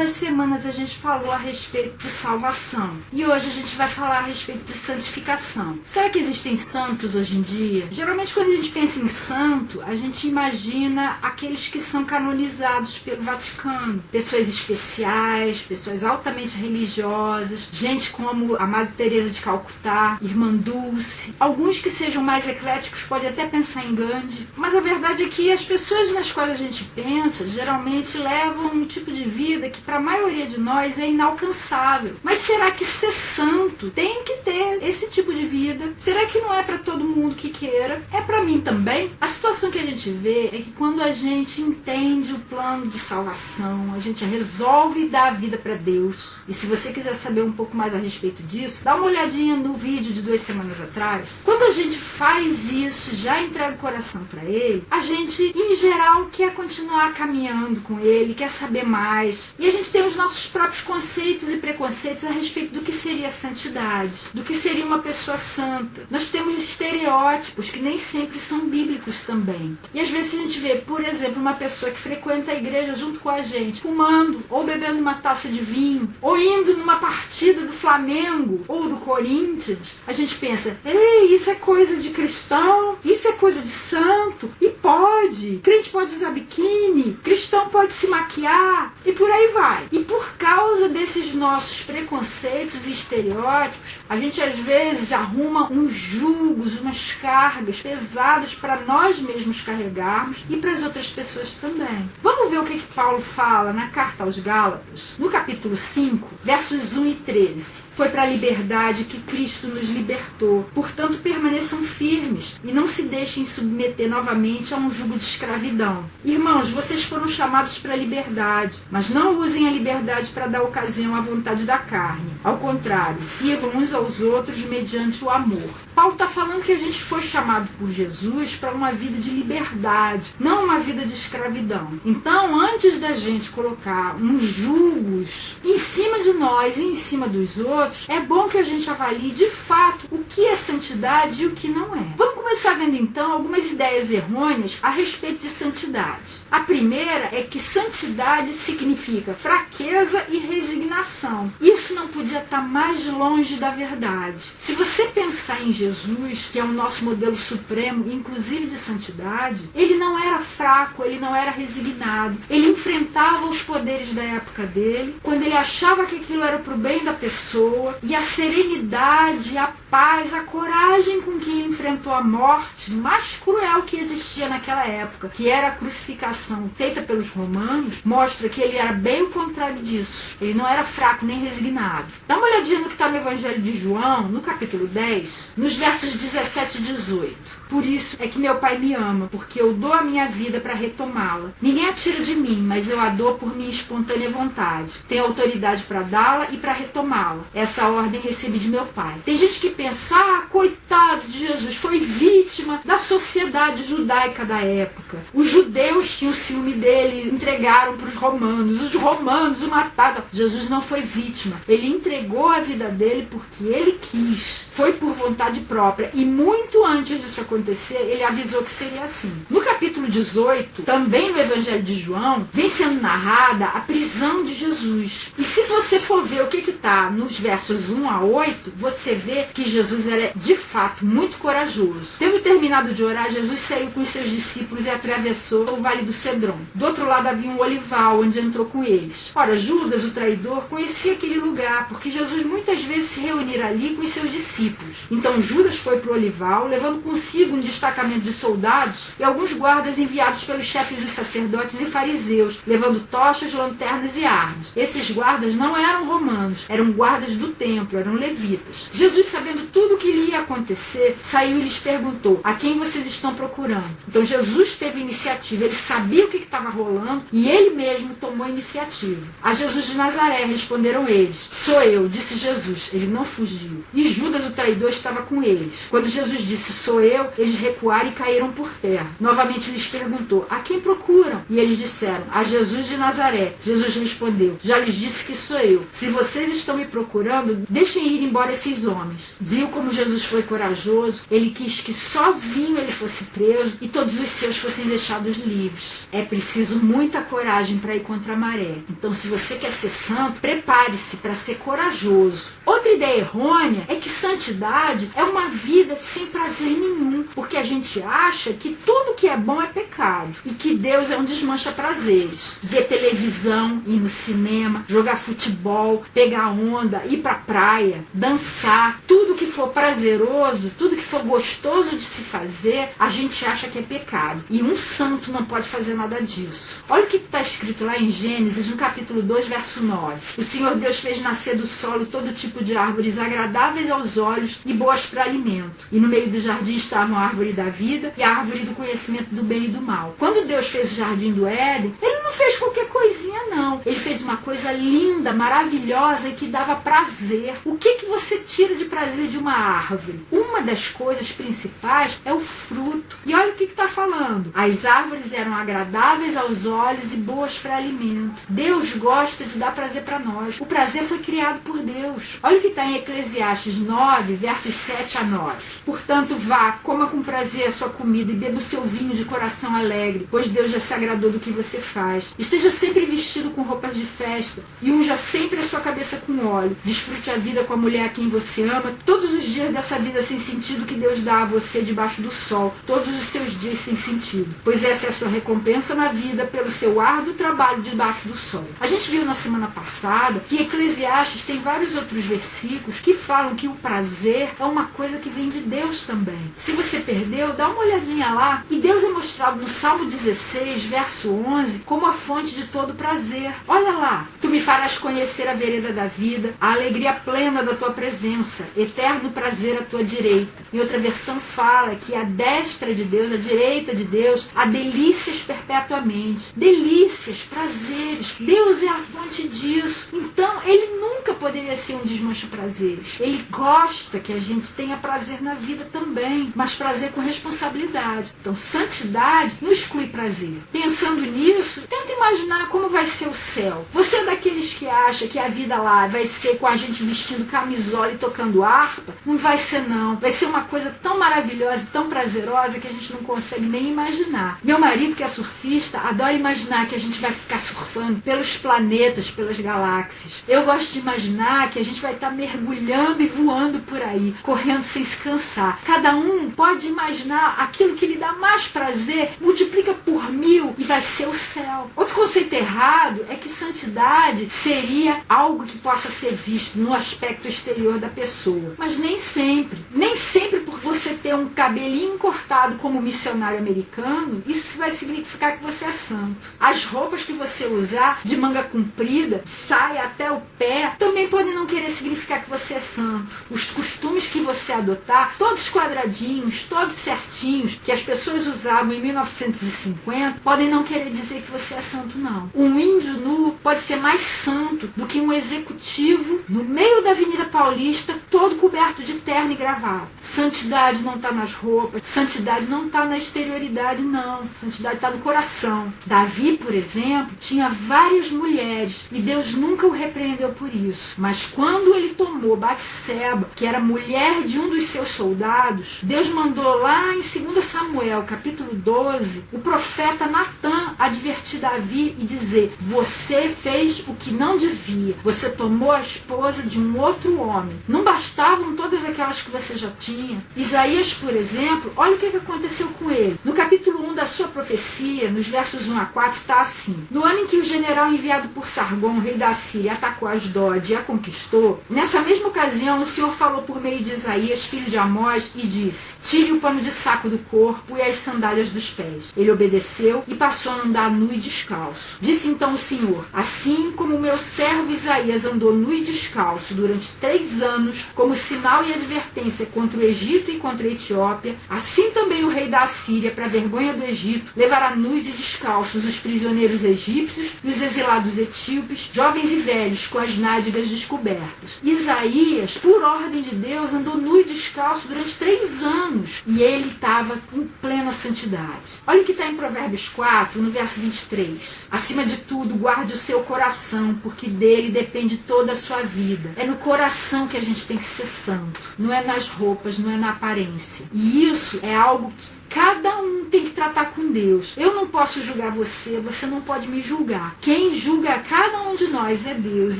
2 semanas a gente falou a respeito de salvação. E hoje a gente vai falar a respeito de santificação. Será que existem santos hoje em dia? Geralmente quando a gente pensa em santo, a gente imagina aqueles que são canonizados pelo Vaticano. Pessoas especiais, pessoas altamente religiosas, gente como a Madre Teresa de Calcutá, Irmã Dulce. Alguns que sejam mais ecléticos podem até pensar em Gandhi. Mas a verdade é que as pessoas nas quais a gente pensa, geralmente levam um tipo de vida que para a maioria de nós é inalcançável. Mas será que ser santo tem que ter esse tipo de vida? Será que não é para todo mundo que queira? É para mim também? A situação que a gente vê é que quando a gente entende o plano de salvação, a gente resolve dar a vida para Deus. E se você quiser saber um pouco mais a respeito disso, dá uma olhadinha no vídeo de 2 semanas atrás. Quando a gente faz isso, já entrega o coração para Ele, a gente, em geral, quer continuar caminhando com Ele, quer saber mais. E a gente tem os nossos próprios conceitos e preconceitos a respeito do que seria santidade, do que seria uma pessoa santa. Nós temos estereótipos que nem sempre são bíblicos também. E às vezes a gente vê, por exemplo, uma pessoa que frequenta a igreja junto com a gente, fumando, ou bebendo uma taça de vinho, ou indo numa partida do Flamengo ou do Corinthians. A gente pensa, ei, isso é coisa de cristão, isso é coisa de santo, e pode. Crente pode usar biquíni, cristão pode se maquiar, e por aí vai. E por causa desses nossos preconceitos e estereótipos, a gente às vezes arruma uns julgos, umas cargas pesadas para nós mesmos carregarmos e para as outras pessoas também. Vamos ver o que Paulo fala na carta aos Gálatas, no capítulo 5, versos 1 e 13. Foi para a liberdade que Cristo nos libertou. Portanto, permaneçam firmes e não se deixem submeter novamente a um jugo de escravidão. Irmãos, vocês foram chamados para a liberdade, mas não usem a liberdade para dar ocasião à vontade da carne. Ao contrário, sirvam uns aos outros mediante o amor. Paulo está falando que a gente foi chamado por Jesus para uma vida de liberdade, não uma vida de escravidão. Então, antes da gente colocar uns julgos em cima de nós e em cima dos outros, é bom que a gente avalie de fato o que é santidade e o que não é. Vamos começar vendo então algumas ideias errôneas a respeito de santidade. A primeira é que santidade significa fraqueza e resignação. Isso não podia estar mais longe da verdade. Se você pensar em Jesus, que é o nosso modelo supremo, inclusive de santidade, ele não era fraco, ele não era resignado. Ele enfrentava os poderes da época dele, quando ele achava que aquilo era para o bem da pessoa, e a serenidade, a paz, a coragem com que enfrentou a morte mais cruel que existia naquela época, que era a crucificação feita pelos romanos, mostra que ele era bem o contrário disso. Ele não era fraco nem resignado. Dá uma olhadinha no que está no Evangelho de João, no capítulo 10, nos versos 17 e 18. Por isso é que meu Pai me ama, porque eu dou a minha vida para retomá-la. Ninguém a tira de mim, mas eu a dou por minha espontânea vontade. Tenho autoridade para dá-la e para retomá-la. Essa ordem recebi de meu Pai. Tem gente que pensa, coitado de Jesus, foi vítima da sociedade judaica da época. Os judeus tinham ciúme dele, entregaram para os romanos. Os romanos o mataram. Jesus não foi vítima. Ele entregou a vida dele porque ele quis. Foi por vontade própria. E muito antes disso acontecer, ele avisou que seria assim. No capítulo 18, também no Evangelho de João, vem sendo narrada a prisão de Jesus. E se você for ver o que está nos versos 1 a 8, você vê que Jesus era de fato muito corajoso. Tendo terminado de orar, Jesus saiu com os seus discípulos e atravessou o Vale do Cedron. Do outro lado havia um olival, onde entrou com eles. Ora, Judas, o traidor, conhecia aquele lugar, porque Jesus muitas vezes se reunira ali com os seus discípulos. Então Judas foi para o olival, levando consigo um destacamento de soldados e alguns guardas enviados pelos chefes dos sacerdotes e fariseus, levando tochas, lanternas e armas. Esses guardas não eram romanos, eram guardas do templo, eram levitas. Jesus, sabendo tudo o que lhe ia acontecer, saiu e lhes perguntou, a quem vocês estão procurando? Então Jesus teve iniciativa, ele sabia o que estava rolando e ele mesmo tomou a iniciativa. A Jesus de Nazaré, responderam eles. Sou eu, disse Jesus. Ele não fugiu. E Judas, o traidor, estava com eles. Quando Jesus disse, sou eu, eles recuaram e caíram por terra. Novamente lhes perguntou, a quem procuram? E eles disseram, a Jesus de Nazaré. Jesus respondeu, já lhes disse que sou eu. Se vocês estão me procurando, deixem ir embora esses homens. Viu como Jesus foi corajoso? Ele quis que sozinho ele fosse preso e todos os seus fossem deixados livres. É preciso muita coragem para ir contra a maré. Então, se você quer ser santo, prepare-se para ser corajoso. Outra ideia errônea é que santidade é uma vida sem prazer nenhum, porque a gente acha que tudo que é bom é pecado e que Deus é um desmancha-prazeres. Ver televisão, ir no cinema, jogar futebol, pegar onda, ir pra praia, dançar, tudo que for prazeroso, tudo que for gostoso de se fazer, a gente acha que é pecado. E um santo não pode fazer nada disso. Olha o que está escrito lá em Gênesis, no capítulo 2, verso 9. O Senhor Deus fez nascer do solo todo tipo de árvores agradáveis aos olhos e boas para alimento. E no meio do jardim estavam a árvore da vida e a árvore do conhecimento do bem e do mal. Quando Deus fez o jardim do Éden, ele não fez qualquer coisinha, não. Ele fez uma coisa linda, maravilhosa e que dava prazer. O que você tira de prazer de uma árvore? Uma das coisas principais é o fruto. E olha o que está falando. As árvores eram agradáveis aos olhos e boas para alimento. Deus gosta de dar prazer para nós. O prazer foi criado por Deus. Olha o que está em Eclesiastes 9, versos 7 a 9. Portanto, vá, coma com prazer a sua comida e beba o seu vinho de coração alegre, pois Deus já se agradou do que você faz. Esteja sempre vestido com roupas de festa e unja sempre a sua cabeça com óleo. Desfrute a vida com a mulher a quem você ama, todos os dias dessa vida sem sentido que Deus dá a você debaixo do sol, todos os seus dias sem sentido, pois essa é a sua recompensa na vida pelo seu árduo trabalho debaixo do sol. A gente viu na semana passada que Eclesiastes tem vários outros versículos que falam que o prazer é uma coisa que vem de Deus também. Se você perdeu, dá uma olhadinha lá, e Deus é mostrado no Salmo 16, verso 11, como a fonte de todo prazer. Olha lá, tu me farás conhecer a vereda da vida, a alegria plena da tua presença, eterno prazer à tua direita. Em outra versão fala que a destra de Deus, a direita de Deus, há delícias perpetuamente. Delícias, prazeres. Deus é a fonte disso. Então, ele nunca poderia ser um desmancha-prazeres. Ele gosta que a gente tenha prazer na vida também, mas prazer com responsabilidade. Então, santidade não exclui prazer. Pensando nisso, tenta imaginar como vai ser o céu. Você é daqueles que acha que a vida lá vai ser com a gente vestindo camisola e tocando harpa? Não vai ser, não. Vai ser uma coisa tão maravilhosa e tão prazerosa que a gente não consegue nem imaginar. Meu marido, que é surfista, adora imaginar que a gente vai ficar surfando pelos planetas, pelas galáxias. Eu gosto de imaginar que a gente vai estar mergulhando e voando por aí, correndo sem se cansar. Cada um pode imaginar aquilo que lhe dá mais prazer, multiplica por 1000 e vai ser o céu. Outro conceito errado é que santidade seria algo que possa ser visto no aspecto exterior da pessoa. Mas nem sempre. Nem sempre por você ter um cabelinho cortado como missionário americano, isso vai significar que você é santo. As roupas que você usar de manga comprida, saia até o pé, também podem não querer significar que você é santo. Os costumes que você adotar, todos quadradinhos, todos certinhos, que as pessoas usavam em 1950, podem não querer dizer que você é santo, não. Um índio nu pode ser mais santo do que um executivo no meio da Avenida Paulista, todo coberto de terno e gravata. Santidade não está nas roupas, santidade não está na exterioridade, não. Santidade está no coração. Davi, por exemplo, tinha várias mulheres e Deus nunca o repreendeu por isso. Mas quando ele tomou Batseba, que era mulher de um dos seus soldados, Deus mandou lá em 2 Samuel, capítulo 12, o profeta Natã advertir Davi e dizer: você fez o que não devia. Você tomou a esposa de um outro homem. Não bastavam todas aquelas que você já tinha? Isaías, por exemplo, olha o que aconteceu com ele. No capítulo 1 da sua profecia, nos versos 1 a 4, está assim: no ano em que o general enviado por Sargon, rei da Síria, atacou Asdod e a conquistou, nessa mesma ocasião o Senhor falou por meio de Isaías, filho de Amós, e disse: tire o pano de saco do corpo e as sandálias dos pés. Ele obedeceu e passou a andar nu e descalço. Disse então o Senhor: assim como o meu servo Isaías andou nu e descalço durante 3 anos, como sinal e advertência contra o Egito e contra a Etiópia, assim também o rei da Assíria, para a vergonha do Egito, levará nus e descalços os prisioneiros egípcios e os exilados etíopes, jovens e velhos, com as nádegas descobertas. Isaías, por ordem de Deus, andou nu e descalço durante 3 anos e ele estava em plena santidade. Olha o que está em Provérbios 4, no verso 23. Acima de tudo, guarde o seu coração, porque dele depende toda a sua vida. É no coração que a gente tem que ser santo. Não é nas roupas, não é na aparência. E isso é algo que cada um tem que tratar com Deus. Eu não posso julgar você, você não pode me julgar. Quem julga cada um de nós é Deus.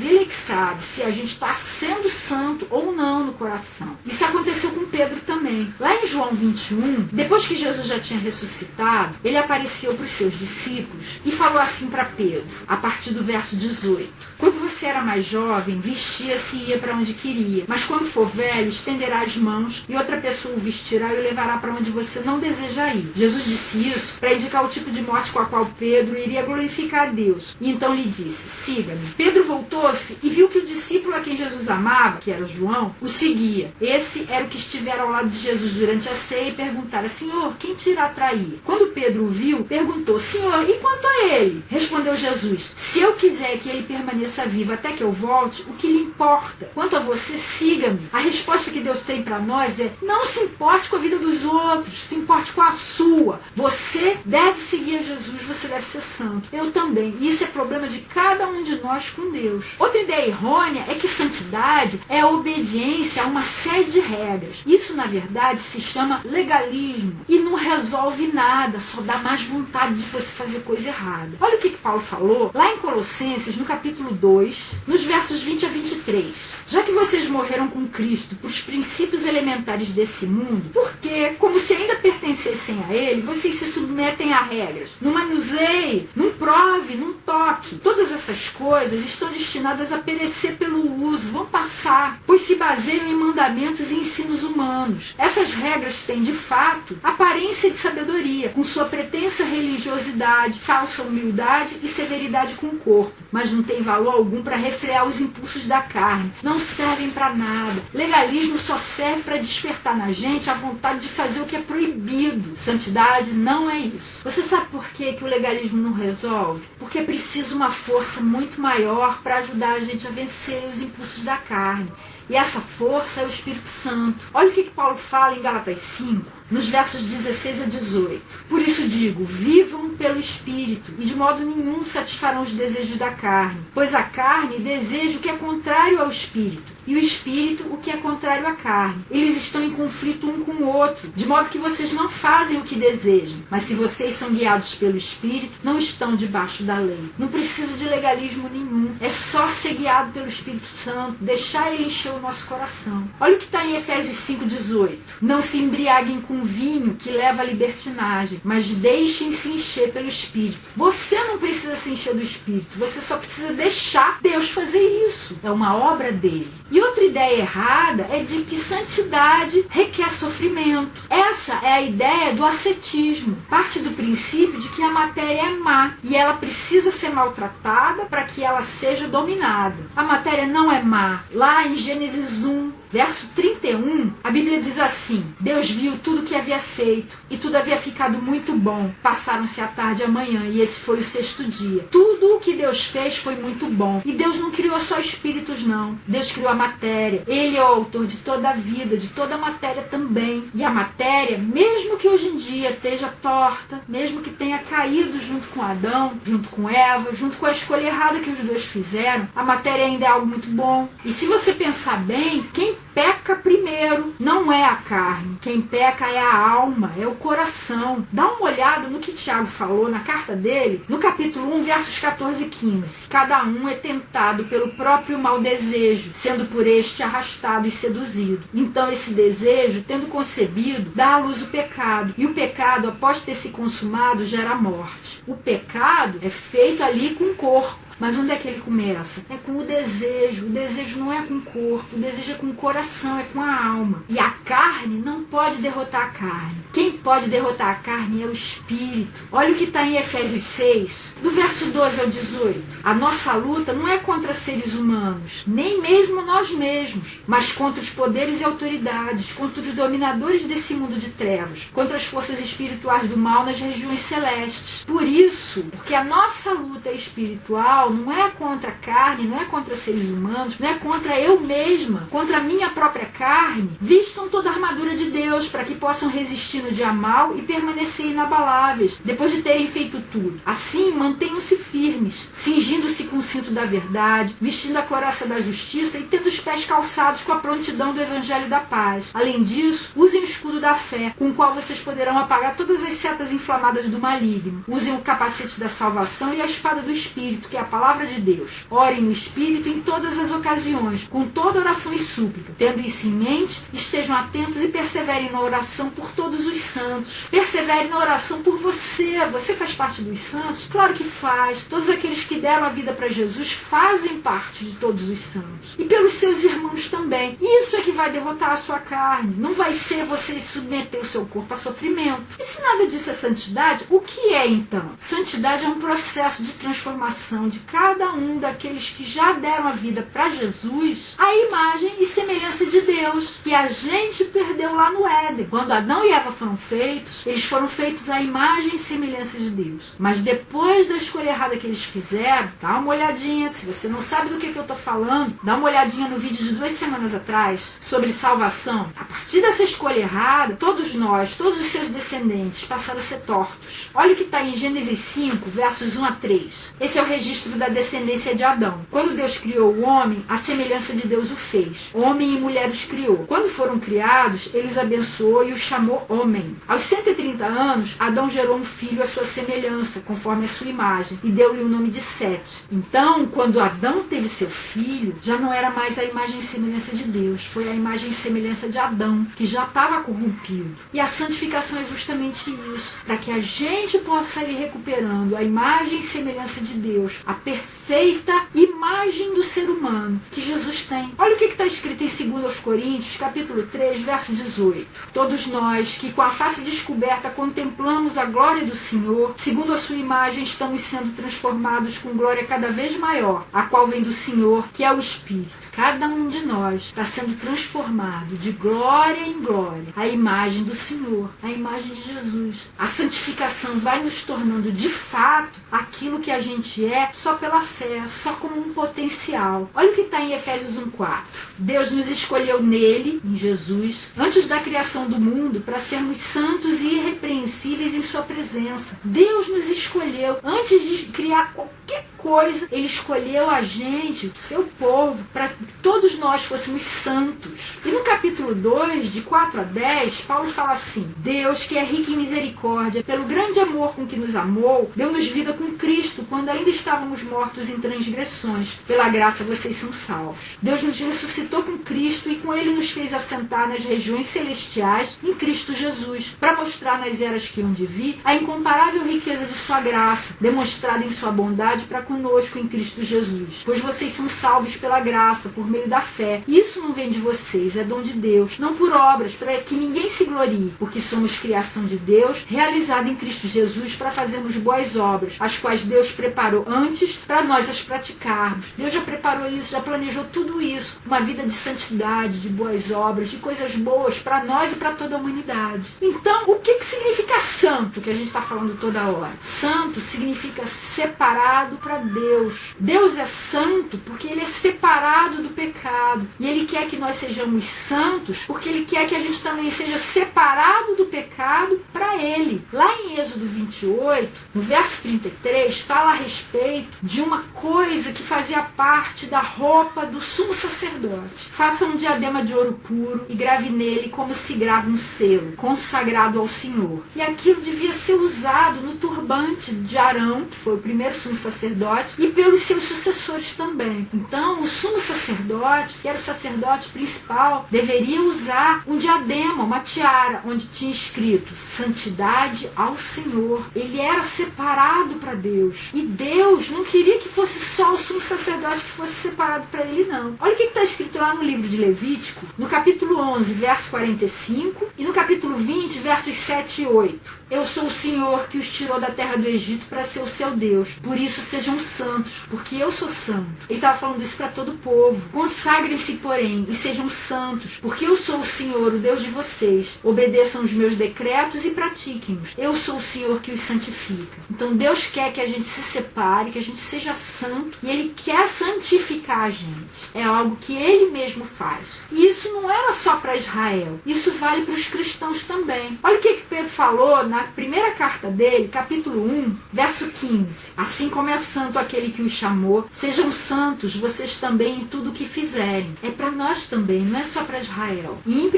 Ele é que sabe se a gente está sendo santo ou não no coração. Isso aconteceu com Pedro também. Lá em João 21, depois que Jesus já tinha ressuscitado, ele apareceu para os seus discípulos e falou assim para Pedro, a partir do verso 18. Quando você era mais jovem, vestia-se e ia para onde queria. Mas quando for velho, estenderá as mãos e outra pessoa o vestirá e o levará para onde você não deseja ir. Jesus disse isso para indicar o tipo de morte com a qual Pedro iria glorificar a Deus. E então lhe disse, siga-me. Pedro voltou-se e viu que o discípulo a quem Jesus amava, que era João, o seguia. Esse era o que estivera ao lado de Jesus durante a ceia e perguntara, Senhor, quem te irá trair? Quando Pedro o viu, perguntou, Senhor, e quanto a ele? Respondeu Jesus, se eu quiser que ele permaneça vivo até que eu volte, o que lhe importa? Quanto a você, siga-me. A resposta que Deus tem para nós é, não se importe com a vida dos outros, se importe com a sua. Você deve seguir a Jesus, você deve ser santo. Eu também. Isso é problema de cada um de nós com Deus. Outra ideia errônea é que santidade é a obediência a uma série de regras. Isso, na verdade, se chama legalismo e não resolve nada, só dá mais vontade de você fazer coisa errada. Olha o que Paulo falou lá em Colossenses, no capítulo 2, nos versos 20 a 23. Já que vocês morreram com Cristo por os princípios elementares desse mundo, porque, como se ainda pertencessem a ele, vocês se submetem a regras. Não manuseie, não prove, não toque. Todas essas coisas estão destinadas a perecer pelo uso, vão passar, pois se baseiam em mandamentos e ensinos humanos. Essas regras têm, de fato, aparência de sabedoria, com sua pretensa religiosidade, falsa humildade e severidade com o corpo, mas não tem valor algum para refrear os impulsos da carne. Não servem para nada. Legalismo só serve para despertar na gente a vontade de fazer o que é proibido. Santidade não é isso. Você sabe por que o legalismo não resolve? Porque é preciso uma força muito maior para ajudar a gente a vencer os impulsos da carne. E essa força é o Espírito Santo. Olha o que Paulo fala em Gálatas 5, nos versos 16 a 18. Por isso digo, vivam pelo Espírito, e de modo nenhum satisfarão os desejos da carne. Pois a carne deseja o que é contrário ao Espírito, e o Espírito o que é contrário à carne. Eles estão em conflito um com o outro, de modo que vocês não fazem o que desejam. Mas se vocês são guiados pelo Espírito, não estão debaixo da lei. Não precisa de legalismo nenhum. É só ser guiado pelo Espírito Santo, deixar ele encher o nosso coração. Olha o que está em Efésios 5,18. Não se embriaguem com vinho que leva à libertinagem, mas deixem-se encher pelo Espírito. Você não precisa se encher do Espírito, você só precisa deixar Deus fazer isso. É uma obra dele. E outra ideia errada é de que santidade requer sofrimento. Essa é a ideia do ascetismo. Parte do princípio de que a matéria é má e ela precisa ser maltratada para que ela seja dominada. A matéria não é má. Lá em Gênesis 1, verso 31, a Bíblia diz assim, Deus viu tudo o que havia feito e tudo havia ficado muito bom. Passaram-se a tarde e a manhã e esse foi o sexto dia. Tudo o que Deus fez foi muito bom. E Deus não criou só espíritos, não. Deus criou a matéria. Ele é o autor de toda a vida, de toda a matéria também. E a matéria, mesmo que hoje em dia esteja torta, mesmo que tenha caído junto com Adão, junto com Eva, junto com a escolha errada que os dois fizeram, a matéria ainda é algo muito bom. E se você pensar bem, quem peca primeiro não é a carne. Quem peca é a alma, é o coração. Dá uma olhada no que Tiago falou na carta dele, no capítulo 1, versos 14 e 15. Cada um é tentado pelo próprio mau desejo, sendo por este arrastado e seduzido. Então esse desejo, tendo concebido, dá à luz o pecado. E o pecado, após ter se consumado, gera a morte. O pecado é feito ali com o corpo. Mas onde é que ele começa? É com o desejo. O desejo não é com o corpo, o desejo é com o coração, é com a alma. E a carne não pode derrotar a carne. Quem pode derrotar a carne é o Espírito. Olha o que está em Efésios 6, do verso 12 ao 18. A nossa luta não é contra seres humanos, nem mesmo nós mesmos, mas contra os poderes e autoridades, contra os dominadores desse mundo de trevas, contra as forças espirituais do mal nas regiões celestes. Por isso, porque a nossa luta é espiritual, não é contra a carne, não é contra seres humanos, não é contra eu mesma, contra a minha própria carne. Vistam toda a armadura de Deus para que possam resistir no dia a mal e permanecer inabaláveis, depois de terem feito tudo. Assim, mantenham-se firmes, cingindo-se com o cinto da verdade, vestindo a couraça da justiça e tendo os pés calçados com a prontidão do evangelho da paz. Além disso, usem o escudo da fé, com o qual vocês poderão apagar todas as setas inflamadas do maligno. Usem o capacete da salvação e a espada do Espírito, que é a palavra de Deus. Orem no Espírito em todas as ocasiões, com toda oração e súplica. Tendo isso em mente, estejam atentos e perseverem na oração por todos os santos. Persevere na oração por você. Você faz parte dos santos? Claro que faz. Todos aqueles que deram a vida para Jesus fazem parte de todos os santos. E pelos seus irmãos também. Isso é que vai derrotar a sua carne. Não vai ser você submeter o seu corpo a sofrimento. E se nada disso é santidade, o que é então? Santidade é um processo de transformação de cada um daqueles que já deram a vida para Jesus à imagem e semelhança de Deus, que a gente perdeu lá no Éden. Quando Adão e Eva foram feitos, eles foram feitos à imagem e semelhança de Deus. Mas depois da escolha errada que eles fizeram, dá uma olhadinha, se você não sabe do que eu estou falando, dá uma olhadinha no vídeo de 2 semanas atrás, sobre salvação. A partir dessa escolha errada, todos nós, todos os seus descendentes passaram a ser tortos. Olha o que está em Gênesis 5, versos 1 a 3. Esse é o registro da descendência de Adão. Quando Deus criou o homem, a semelhança de Deus o fez. Homem e mulher os criou. Quando foram criados, ele os abençoou e os chamou homem. Aos 130 anos, Adão gerou um filho à sua semelhança, conforme a sua imagem, e deu-lhe o nome de Sete. Então, quando Adão teve seu filho, já não era mais a imagem e semelhança de Deus, foi a imagem e semelhança de Adão, que já estava corrompido. E a santificação é justamente isso, para que a gente possa ir recuperando a imagem e semelhança de Deus, a perfeita imagem do ser humano que Jesus tem. Olha o que está escrito em 2 Coríntios, capítulo 3, verso 18. Todos nós que com a face descoberta contemplamos a glória do Senhor, segundo a sua imagem estamos sendo transformados com glória cada vez maior, a qual vem do Senhor, que é o Espírito. Cada um de nós está sendo transformado de glória em glória, a imagem do Senhor, a imagem de Jesus. A santificação vai nos tornando de fato aquilo que a gente é só pela fé, só como um potencial. Olha o que está em Efésios 1:4. Deus nos escolheu nele, em Jesus, antes da criação do mundo, para sermos santos e irrepreensíveis em sua presença. Deus nos escolheu antes de criar qualquer coisa. Ele escolheu a gente, o seu povo, para que todos nós fôssemos santos. E no capítulo 2, de 4 a 10, Paulo fala assim: Deus, que é rico em misericórdia, pelo grande amor com que nos amou, deu-nos vida com Cristo, quando ainda estávamos mortos em transgressões. Pela graça vocês são salvos. Deus nos ressuscitou com Cristo e com ele nos fez assentar nas regiões celestiais em Cristo Jesus, para mostrar nas eras que hão de vir a incomparável riqueza de sua graça, demonstrada em sua bondade para conosco em Cristo Jesus. Pois vocês são salvos pela graça, por meio da fé. Isso não vem de vocês, é dom de Deus, não por obras, para que ninguém se glorie, porque somos criação de Deus, realizada em Cristo Jesus para fazermos boas obras, as quais Deus preparou antes para nós as praticarmos. Deus já preparou isso, já planejou tudo isso, uma vida de santidade, de boas obras, de coisas boas para nós e para toda a humanidade. Então, o que significa santo, que a gente está falando toda hora? Santo significa separado para Deus. Deus é santo porque ele é separado do pecado. E ele quer que nós sejamos santos porque ele quer que a gente também seja separado do pecado para ele. Lá em Êxodo 28, no verso 33, fala a respeito de uma coisa que fazia parte da roupa do sumo sacerdote. Faça um diadema de ouro puro e grave nele como se grava um selo, consagrado ao Senhor. E aquilo devia ser usado no turbante de Arão, que foi o primeiro sumo sacerdote, e pelos seus sucessores também. Então, o sumo sacerdote, que era o sacerdote principal, deveria usar um diadema, uma tiara, onde tinha escrito santidade ao Senhor. Ele era separado para Deus. E Deus não queria que fosse só o sumo sacerdote que fosse separado para ele, não. Olha o que está escrito lá no livro de Levítico, no capítulo 11, verso 45, e no capítulo 20, versos 7 e 8. Eu sou o Senhor que os tirou da terra do Egito para ser o seu Deus. Por isso sejam santos, porque eu sou santo. Ele estava falando isso para todo o povo. Consagrem-se, porém, e sejam santos, porque eu sou o Senhor, o Deus de vocês. Obedeçam os meus decretos e pratiquem-os. Eu sou o Senhor que os santifica. Então Deus quer que a gente se separe, que a gente seja santo, e Ele quer santificar a gente. É algo que Ele mesmo faz. E isso não era só para Israel. Isso vale para os cristãos também. Olha o que Pedro falou na primeira carta dele, capítulo 1, verso 15. Assim como é santo aquele que os chamou, sejam santos vocês também em tudo o que fizerem. É para nós também, não é só para Israel. E em 1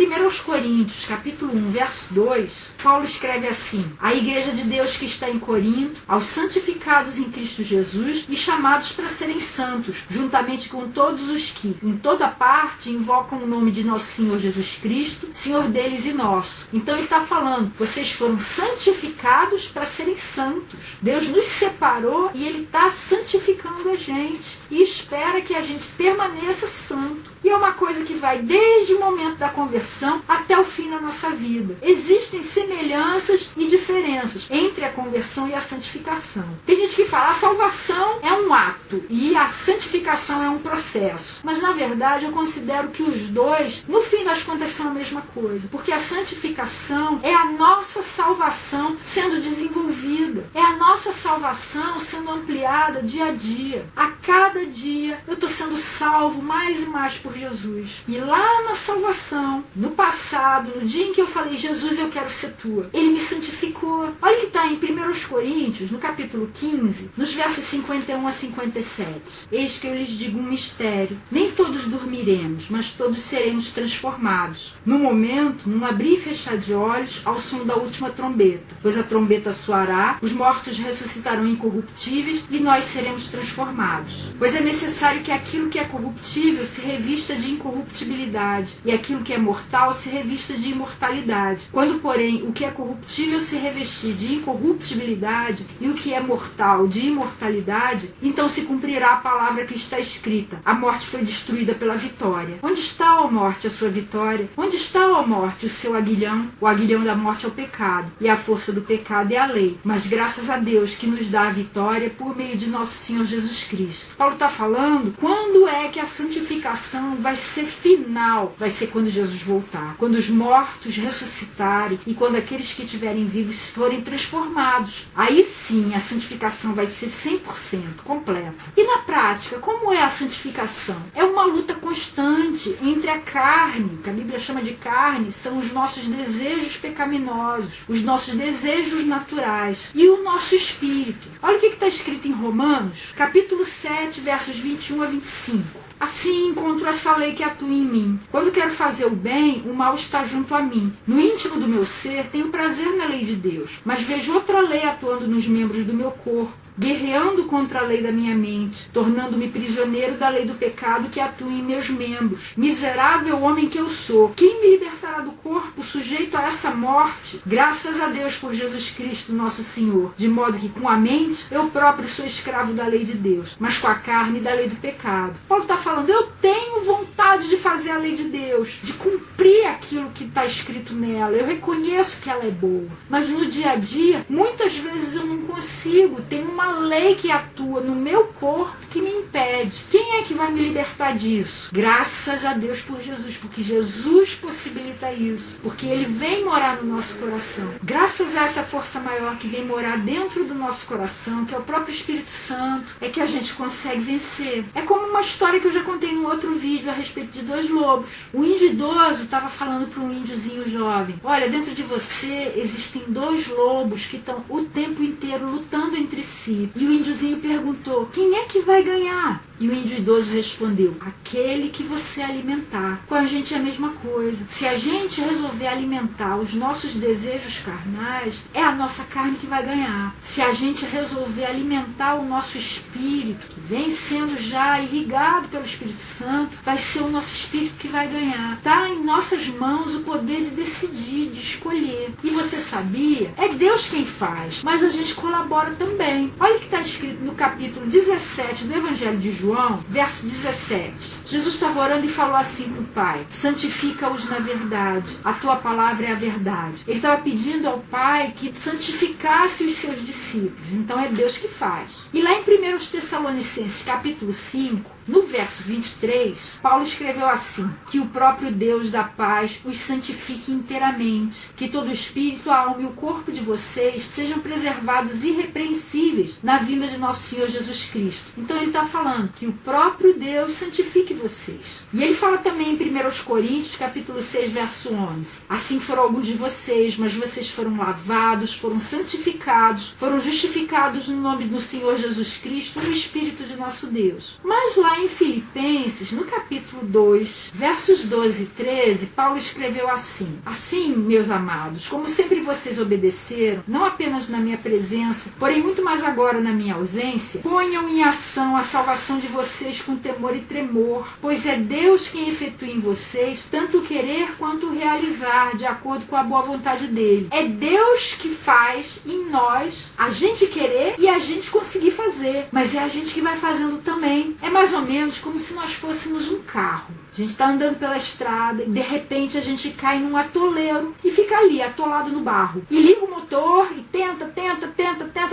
Coríntios, capítulo 1, verso 2, Paulo escreve assim: a igreja de Deus que está em Corinto, aos santificados em Cristo Jesus e chamados para serem santos, juntamente com todos os que, em toda parte, invocam o nome de nosso Senhor Jesus Cristo, Senhor deles e nosso. Então ele está falando, vocês foram santificados para serem santos. Deus nos separou e Ele está santificando a gente e espera que a gente permaneça santo. E é uma coisa que vai desde o momento da conversão até o fim da nossa vida. Existem semelhanças e diferenças entre a conversão e a santificação. Tem gente que fala, a salvação é um ato e a santificação é um processo. Mas na verdade eu considero que os dois, no fim das contas, são a mesma coisa. Porque a santificação é a nossa salvação sendo desenvolvida. É a nossa salvação sendo ampliada dia a dia. A cada dia eu estou sendo salvo mais e mais por Jesus. E lá na salvação, no passado, no dia em que eu falei, Jesus, eu quero ser tua, Ele me santificou. Olha que está em 1 Coríntios, no capítulo 15, nos versos 51 a 57. Eis que eu lhes digo um mistério. Nem todos dormiremos, mas todos seremos transformados. No momento, num abrir e fechar de olhos, ao som da última trombeta. Pois a trombeta soará, os mortos ressuscitarão incorruptíveis e nós seremos transformados. Pois é necessário que aquilo que é corruptível se revista de incorruptibilidade, e aquilo que é mortal se revista de imortalidade. Quando, porém, o que é corruptível se revestir de incorruptibilidade e o que é mortal de imortalidade, então se cumprirá a palavra que está escrita: a morte foi destruída pela vitória. Onde está, ó morte, a sua vitória? Onde está, ó morte, o seu aguilhão? O aguilhão da morte é o pecado, e a força do pecado é a lei. Mas graças a Deus que nos dá a vitória por meio de nosso Senhor Jesus Cristo. Paulo está falando quando é que a santificação vai ser final. Vai ser quando Jesus voltar, quando os mortos ressuscitarem e quando aqueles que estiverem vivos forem transformados. Aí sim a santificação vai ser 100% completa. E na prática, como é a santificação? É uma luta constante entre a carne, que a Bíblia chama de carne, são os nossos desejos pecaminosos, os nossos desejos naturais, e o nosso espírito. Olha o que está escrito em Romanos, capítulo 7, versos 21 a 25. Assim encontro essa lei que atua em mim. Quando quero fazer o bem, o mal está junto a mim. No íntimo do meu ser, tenho prazer na lei de Deus, mas vejo outra lei atuando nos membros do meu corpo, guerreando contra a lei da minha mente, tornando-me prisioneiro da lei do pecado que atua em meus membros. Miserável homem que eu sou, quem me libertará do corpo sujeito a essa morte? Graças a Deus por Jesus Cristo, nosso Senhor. De modo que com a mente, eu próprio sou escravo da lei de Deus, mas com a carne da lei do pecado. Paulo está falando, eu tenho vontade de fazer a lei de Deus, de cumprir aquilo que está escrito nela. Eu reconheço que ela é boa, mas no dia a dia, muitas vezes eu não consigo. Tem uma lei que atua no meu corpo que me impede. Quem é que vai me libertar disso? Graças a Deus por Jesus, porque Jesus possibilita isso, porque Ele vem morar no nosso coração. Graças a essa força maior que vem morar dentro do nosso coração, que é o próprio Espírito Santo, é que a gente consegue vencer. É como uma história que eu já contei em outro vídeo a respeito de 2 lobos. O índio idoso estava falando para um índiozinho jovem: olha, dentro de você existem 2 lobos que estão o tempo inteiro lutando entre si. E o índiozinho perguntou: quem é que vai ganhar? E o índio idoso respondeu: aquele que você alimentar. Com a gente é a mesma coisa. Se a gente resolver alimentar os nossos desejos carnais, é a nossa carne que vai ganhar. Se a gente resolver alimentar o nosso espírito, que vem sendo já irrigado pelo Espírito Santo, vai ser o nosso espírito que vai ganhar. Está em nossas mãos o poder de decidir, de escolher. E você sabia? É Deus quem faz, mas a gente colabora também. Olha o que está escrito no capítulo 17 do Evangelho de João, verso 17. Jesus estava orando e falou assim para o Pai: santifica-os na verdade, a tua palavra é a verdade. Ele estava pedindo ao Pai que santificasse os seus discípulos. Então é Deus que faz. E lá em 1 Tessalonicenses capítulo 5, no verso 23, Paulo escreveu assim: que o próprio Deus da paz os santifique inteiramente, que todo o espírito, a alma e o corpo de vocês sejam preservados irrepreensíveis na vinda de nosso Senhor Jesus Cristo. Então ele está falando que o próprio Deus santifique vocês. E ele fala também em 1 Coríntios capítulo 6, verso 11: assim foram alguns de vocês, mas vocês foram lavados, foram santificados, foram justificados no nome do Senhor Jesus Cristo, no Espírito de nosso Deus. Mas lá em Filipenses, no capítulo 2, versos 12 e 13, Paulo escreveu assim: assim, meus amados, como sempre vocês obedeceram, não apenas na minha presença, porém muito mais agora na minha ausência, ponham em ação a salvação de vocês com temor e tremor, pois é Deus quem efetua em vocês tanto o querer quanto o realizar, de acordo com a boa vontade dele. É Deus que faz em nós a gente querer e a gente conseguir fazer, mas é a gente que vai fazendo também. É mais ou menos como se nós fôssemos um carro. A gente está andando pela estrada e de repente a gente cai num atoleiro e fica ali, atolado no barro. E liga o motor e tenta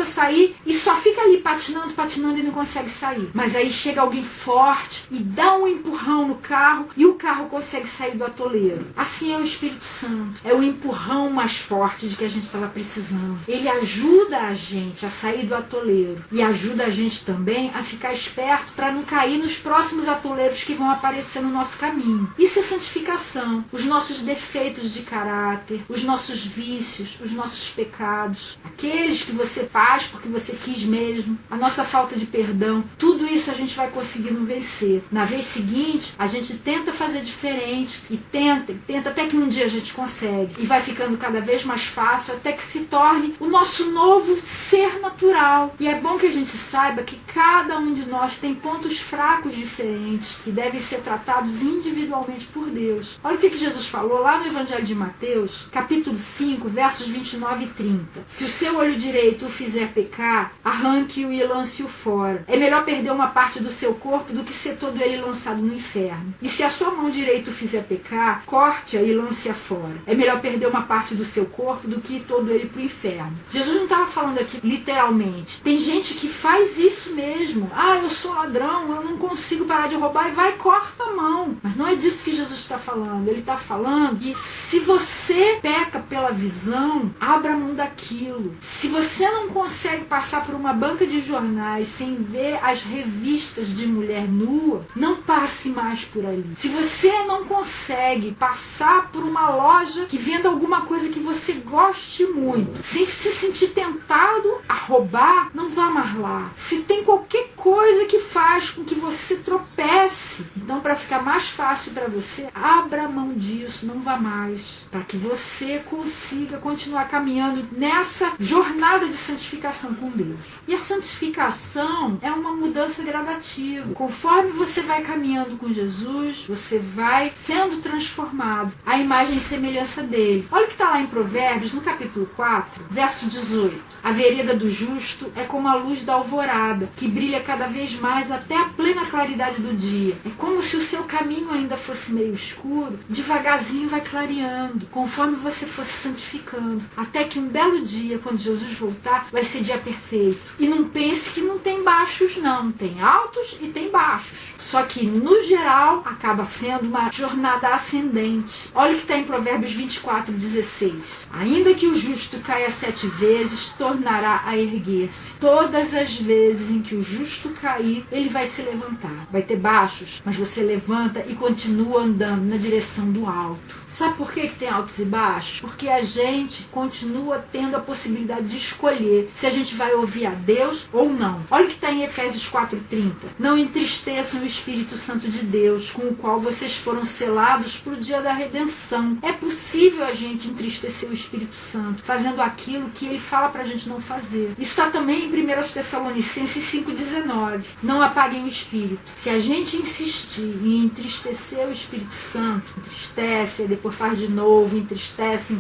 sair e só fica ali patinando e não consegue sair. Mas aí chega alguém forte e dá um empurrão no carro e o carro consegue sair do atoleiro. Assim é o Espírito Santo. É o empurrão mais forte de que a gente estava precisando. Ele ajuda a gente a sair do atoleiro e ajuda a gente também a ficar esperto para não cair nos próximos atoleiros que vão aparecer no nosso caminho. Isso é santificação. Os nossos defeitos de caráter, os nossos vícios, os nossos pecados, aqueles que você faz porque você quis mesmo, a nossa falta de perdão, tudo isso a gente vai conseguindo vencer. Na vez seguinte, a gente tenta fazer diferente e tenta até que um dia a gente consegue. E vai ficando cada vez mais fácil até que se torne o nosso novo ser natural. E é bom que a gente saiba que cada um de nós tem pontos fracos diferentes que devem ser tratados individualmente por Deus. Olha o que Jesus falou lá no Evangelho de Mateus, capítulo 5, versos 29 e 30. Se o seu olho direito o fizer pecar, arranque-o e lance-o fora. É melhor perder uma parte do seu corpo do que ser todo ele lançado no inferno. E se a sua mão direita o fizer pecar, corte-a e lance-a fora. É melhor perder uma parte do seu corpo do que ir todo ele para o inferno. Jesus não estava falando aqui literalmente. Tem gente que faz isso mesmo. Ah, eu sou ladrão, eu não consigo parar de roubar, e vai e corta a mão. Mas não é disso que Jesus está falando. Ele está falando que se você peca pela visão, abra mão daquilo. Se você não consegue passar por uma banca de jornais sem ver as revistas de mulher nua, não passe mais por ali. Se você não consegue passar por uma loja que venda alguma coisa que você goste muito, sem se sentir tentado a roubar, não vá mais lá. Se tem qualquer coisa que faz com que você tropece, então para ficar mais fácil para você, abra mão disso, não vá mais, para que você consiga continuar caminhando nessa jornada de santificação com Deus. E a santificação é uma mudança gradativa. Conforme você vai caminhando com Jesus, você vai sendo transformado à imagem e semelhança dele. Olha o que está lá em Provérbios, no capítulo 4, verso 18. A vereda do justo é como a luz da alvorada, que brilha cada vez mais até a plena claridade do dia. É como se o seu caminho ainda fosse meio escuro, devagarzinho vai clareando, conforme você fosse santificando. Até que um belo dia, quando Jesus voltar, vai ser dia perfeito. E não pense que não tem baixos, não. Tem altos e tem baixos. Só que, no geral, acaba sendo uma jornada ascendente. Olha o que está em Provérbios 24, 16. Ainda que o justo caia 7 vezes, tornará a erguer-se. Todas as vezes em que o justo cair, ele vai se levantar. Vai ter baixos, mas você levanta e continua andando na direção do alto. Sabe por que tem altos e baixos? Porque a gente continua tendo a possibilidade de escolher se a gente vai ouvir a Deus ou não. Olha o que está em Efésios 4:30. Não entristeçam o Espírito Santo de Deus, com o qual vocês foram selados para o dia da redenção. É possível a gente entristecer o Espírito Santo fazendo aquilo que ele fala para a gente não fazer. Isso está também em 1 Tessalonicenses 5:19. Não apaguem o Espírito. Se a gente insistir em entristecer o Espírito Santo, entristece, depois faz de novo, entristece.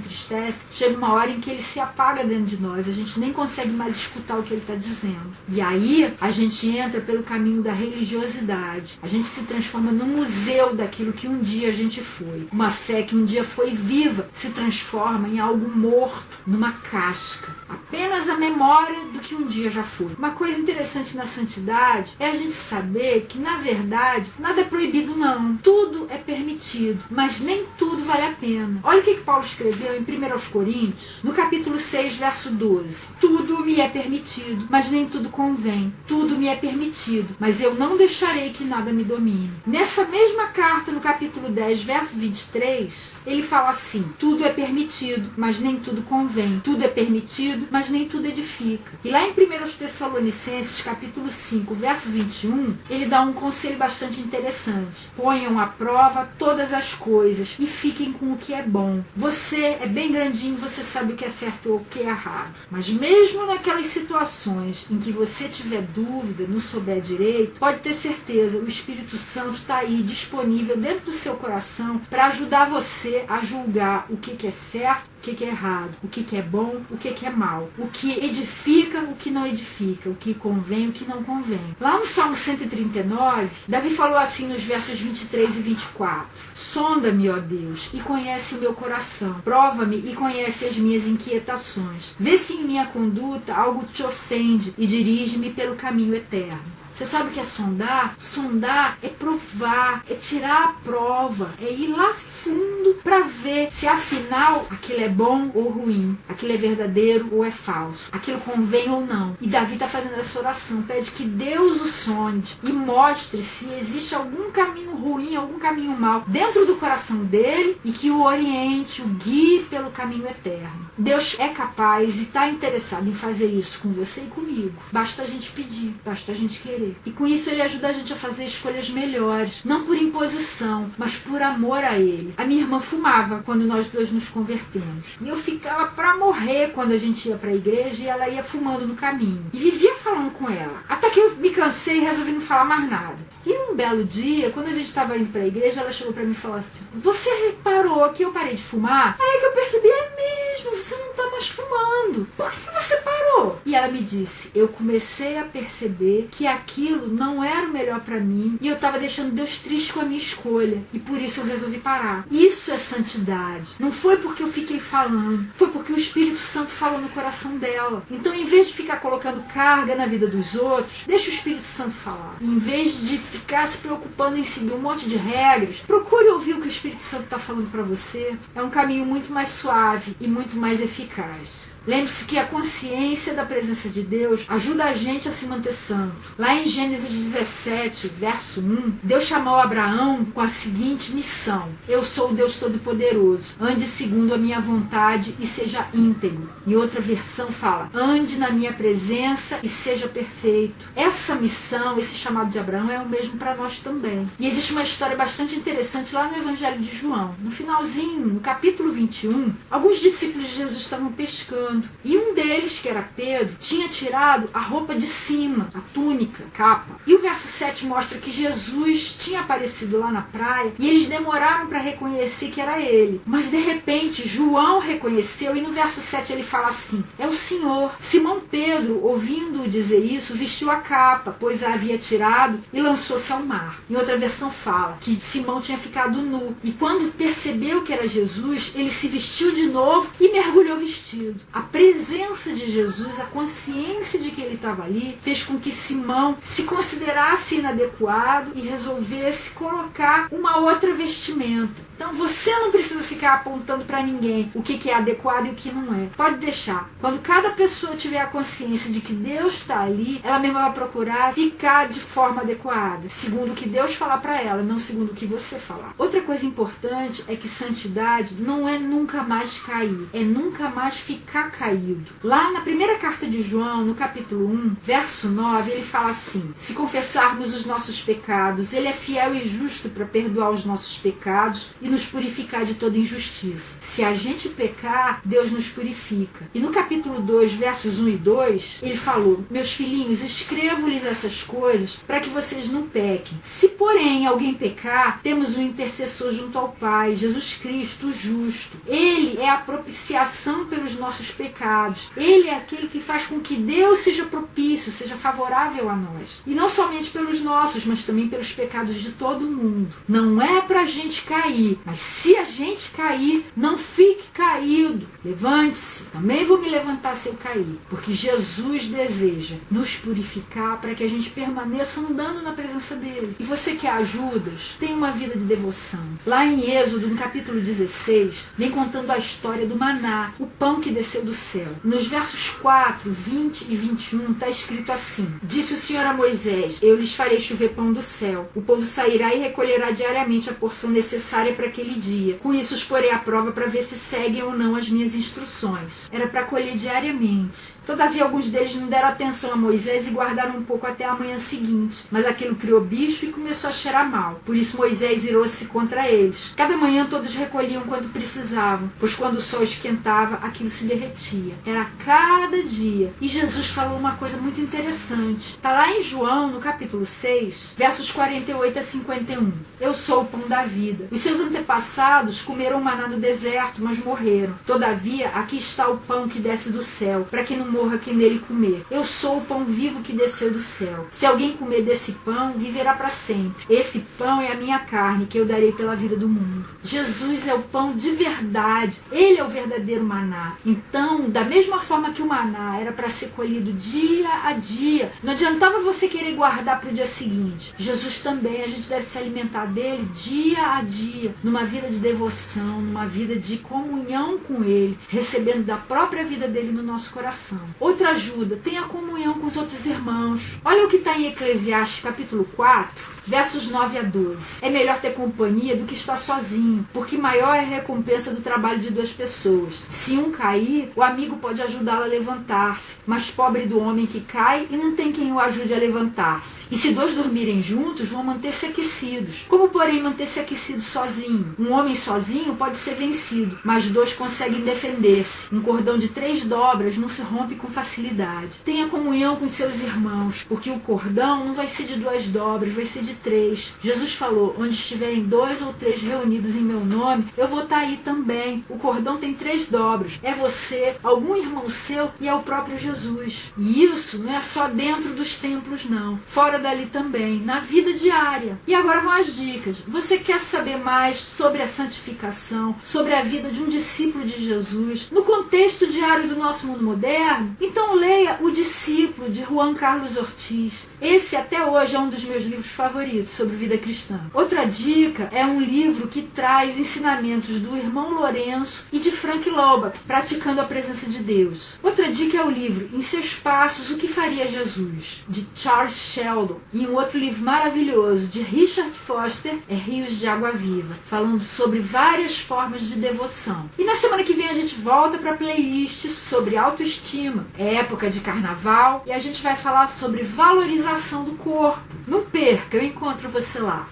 Chega uma hora em que ele se apaga dentro de nós, a gente nem consegue mais escutar o que ele está dizendo. E aí a gente entra pelo caminho da religiosidade. A gente se transforma no museu daquilo que um dia a gente foi. Uma fé que um dia foi viva se transforma em algo morto, numa casca. Apenas a memória do que um dia já foi. Uma coisa interessante na santidade é a gente saber que, na verdade, nada é proibido não. Tudo é permitido, mas nem tudo vale a pena. Olha o que Paulo escreveu em 1 Coríntios, no capítulo 6, verso 12. Tudo me é permitido, mas nem tudo convém. Tudo me é permitido, mas eu não deixarei que nada me domine. Nessa mesma carta, no capítulo 10, verso 23, ele fala assim: tudo é permitido, mas nem tudo convém. Tudo é permitido, mas nem tudo edifica. E lá em 1 Tessalonicenses, capítulo 5, verso 21, ele dá um conselho bastante interessante. Ponham à prova todas as coisas e fiquem com o que é bom. Você é bem grandinho, você sabe o que é certo ou o que é errado. Mas mesmo naquelas situações em que você tiver dúvida, não souber direito, pode ter certeza, o Espírito Santo está aí disponível dentro do seu coração para ajudar você a julgar o que é certo, o que é errado, o que é bom, o que é mal, o que edifica, o que não edifica, o que convém, o que não convém. Lá no Salmo 139, Davi falou assim nos versos 23 e 24: sonda-me, ó Deus, e conhece o meu coração, prova-me e conhece as minhas inquietações, vê se em minha conduta algo te ofende e dirige-me pelo caminho eterno. Você sabe o que é sondar? Sondar é provar, é tirar a prova, é ir lá fundo para ver se afinal aquilo é bom ou ruim, aquilo é verdadeiro ou é falso, aquilo convém ou não. E Davi está fazendo essa oração, pede que Deus o sonde e mostre se existe algum caminho ruim, algum caminho mau dentro do coração dele e que o oriente, o guie pelo caminho eterno. Deus é capaz e está interessado em fazer isso com você e comigo. Basta a gente pedir, basta a gente querer. E com isso ele ajuda a gente a fazer escolhas melhores, não por imposição, mas por amor a ele. A minha irmã fumava quando nós dois nos convertemos. E eu ficava pra morrer quando a gente ia pra igreja e ela ia fumando no caminho. E vivia falando com ela. Até que eu me cansei e resolvi não falar mais nada. E um belo dia, quando a gente estava indo pra igreja, ela chegou pra mim e falou assim: você reparou que eu parei de fumar? Aí que eu percebi: é mesmo, você não tá mais fumando. Por que você parou? E ela me disse: eu comecei a perceber que aquilo não era o melhor pra mim e eu tava deixando Deus triste com a minha escolha. E por isso eu resolvi parar. Isso é santidade. Não foi porque eu fiquei falando, foi porque o Espírito Santo falou no coração dela. Então, em vez de ficar colocando carga na vida dos outros, deixa o Espírito Santo falar. Em vez de ficar se preocupando em seguir um monte de regras, procure ouvir o que o Espírito Santo está falando para você. É um caminho muito mais suave e muito mais eficaz. Lembre-se que a consciência da presença de Deus ajuda a gente a se manter santo. Lá em Gênesis 17, verso 1, Deus chamou Abraão com a seguinte missão: eu sou o Deus Todo-Poderoso, ande segundo a minha vontade e seja íntegro. E outra versão fala: ande na minha presença e seja perfeito. Essa missão, esse chamado de Abraão é o mesmo para nós também. E existe uma história bastante interessante lá no Evangelho de João. No finalzinho, no capítulo 21, alguns discípulos de Jesus estavam pescando. E um deles, que era Pedro, tinha tirado a roupa de cima, a túnica, a capa. E o verso 7 mostra que Jesus tinha aparecido lá na praia e eles demoraram para reconhecer que era ele. Mas de repente João reconheceu e no verso 7 ele fala assim: é o Senhor. Simão Pedro, ouvindo-o dizer isso, vestiu a capa, pois a havia tirado e lançou-se ao mar. Em outra versão fala que Simão tinha ficado nu e quando percebeu que era Jesus, ele se vestiu de novo e mergulhou vestido. A presença de Jesus, a consciência de que ele estava ali, fez com que Simão se considerasse inadequado e resolvesse colocar uma outra vestimenta. Então você não precisa ficar apontando para ninguém o que é adequado e o que não é. Pode deixar. Quando cada pessoa tiver a consciência de que Deus está ali, ela mesma vai procurar ficar de forma adequada, segundo o que Deus falar para ela, não segundo o que você falar. Outra coisa importante é que santidade não é nunca mais cair, é nunca mais ficar caído. Lá na primeira carta de João, no capítulo 1, verso 9, ele fala assim: se confessarmos os nossos pecados, ele é fiel e justo para perdoar os nossos pecados e nos purificar de toda injustiça. Se a gente pecar, Deus nos purifica. E no capítulo 2, versos 1 e 2, ele falou: meus filhinhos, escrevo-lhes essas coisas para que vocês não pequem. Se, porém, alguém pecar, temos um intercessor junto ao Pai, Jesus Cristo, o justo. Ele é a propiciação pelos nossos pecados. Ele é aquele que faz com que Deus seja propício, seja favorável a nós. E não somente pelos nossos, mas também pelos pecados de todo mundo. Não é para a gente cair, mas se a gente cair, não fique caído. Levante-se. Também vou me levantar se eu cair. Porque Jesus deseja nos purificar para que a gente permaneça andando na presença dele. E você quer ajudas? Tem uma vida de devoção. Lá em Êxodo, no capítulo 16, vem contando a história do maná, o pão que desceu do céu. Nos versos 4, 20 e 21 está escrito assim: disse o Senhor a Moisés: eu lhes farei chover pão do céu. O povo sairá e recolherá diariamente a porção necessária para aquele dia. Com isso os porei à prova para ver se seguem ou não as minhas instruções. Era para colher diariamente. Todavia alguns deles não deram atenção a Moisés e guardaram um pouco até a manhã seguinte. Mas aquilo criou bicho e começou a cheirar mal. Por isso Moisés irou-se contra eles. Cada manhã todos recolhiam quanto precisavam, pois quando o sol esquentava, aquilo se derretia. Era cada dia. E Jesus falou uma coisa muito interessante. Está lá em João, no capítulo 6, versos 48 a 51. Eu sou o pão da vida. Os seus antepassados comeram maná no deserto, mas morreram. Todavia, aqui está o pão que desce do céu, para que não morra quem nele comer. Eu sou o pão vivo que desceu do céu. Se alguém comer desse pão, viverá para sempre. Esse pão é a minha carne, que eu darei pela vida do mundo. Jesus é o pão de verdade. Ele é o verdadeiro maná. Então, da mesma forma que o maná era para ser colhido dia a dia, não adiantava você querer guardar para o dia seguinte. Jesus também, a gente deve se alimentar dele dia a dia, numa vida de devoção, numa vida de comunhão com ele, recebendo da própria vida dele no nosso coração. Outra ajuda, tenha comunhão com os outros irmãos. Olha o que está em Eclesiastes capítulo 4, versos 9 a 12. É melhor ter companhia do que estar sozinho, porque maior é a recompensa do trabalho de duas pessoas. Se um cair, o amigo pode ajudá-lo a levantar-se, mas pobre do homem que cai e não tem quem o ajude a levantar-se. E se dois dormirem juntos, vão manter-se aquecidos. Como, porém, manter-se aquecido sozinho? Um homem sozinho pode ser vencido, mas dois conseguem defender-se. Um cordão de 3 dobras não se rompe com facilidade. Tenha comunhão com seus irmãos, porque o cordão não vai ser de 2 dobras, vai ser de 3. Jesus falou: onde estiverem 2 ou 3 reunidos em meu nome, eu vou estar aí também. O cordão tem 3 dobras. É você, algum irmão seu e é o próprio Jesus. E isso não é só dentro dos templos, não. Fora dali também, na vida diária. E agora vão as dicas. Você quer saber mais sobre a santificação, sobre a vida de um discípulo de Jesus, no contexto diário do nosso mundo moderno? Então leia O Discípulo, de Juan Carlos Ortiz. Esse até hoje é um dos meus livros favoritos sobre vida cristã. Outra dica é um livro que traz ensinamentos do irmão Lourenço e de Frank Laubach, praticando a presença de Deus. Outra dica é o livro Em Seus Passos, O que Faria Jesus, de Charles Sheldon. E um outro livro maravilhoso de Richard Foster é Rios de Água Viva, falando sobre várias formas de devoção. E na semana que vem a gente volta para a playlist sobre autoestima. É época de carnaval e a gente vai falar sobre valorização do corpo. Não perca, eu encontro você lá.